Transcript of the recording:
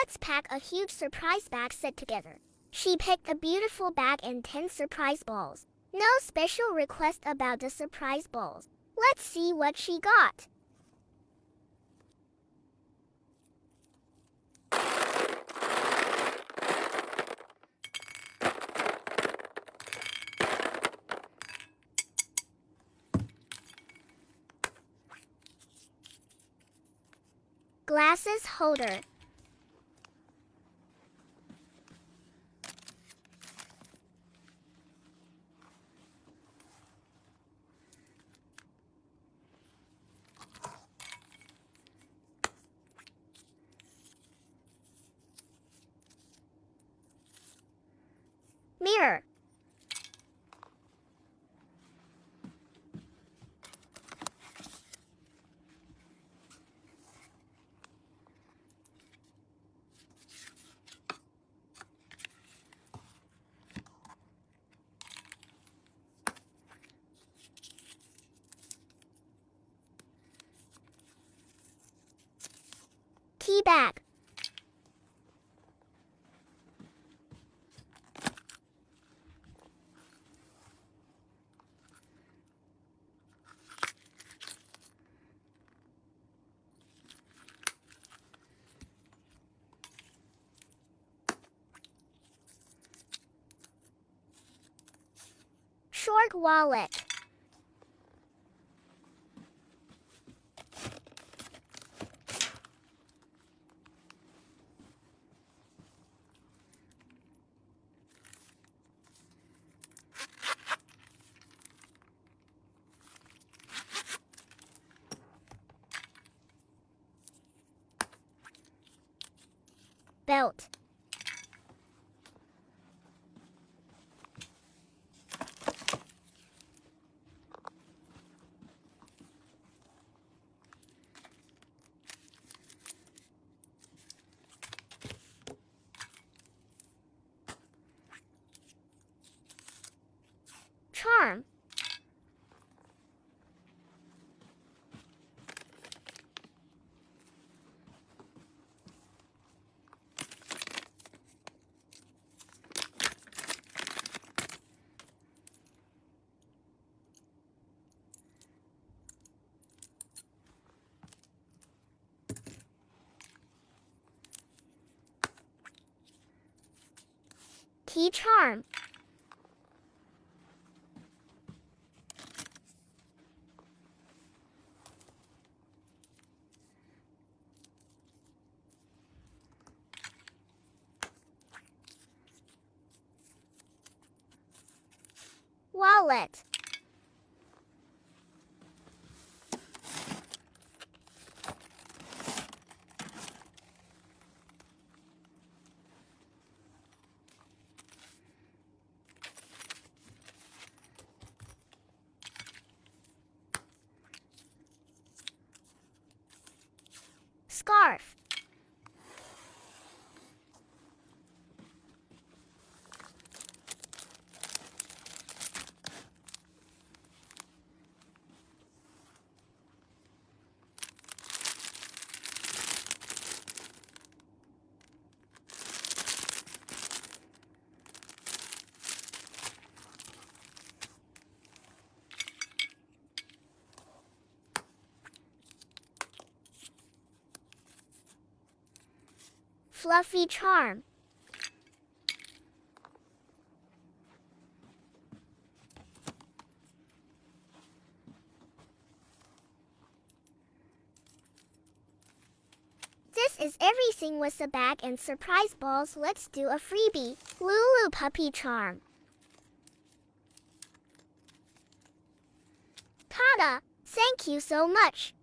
Let's pack a huge surprise bag set together. She picked a beautiful bag and 10 surprise balls. No special request about the surprise balls. Let's see what she got. Glasses holder. Mirror. Key bag. Short wallet. Belt. Charm. Key charm. Wallet. Scarf. Fluffy charm. This is everything with the bag and surprise balls. Let's do a freebie. Lulu puppy charm. Ta-da! Thank you so much.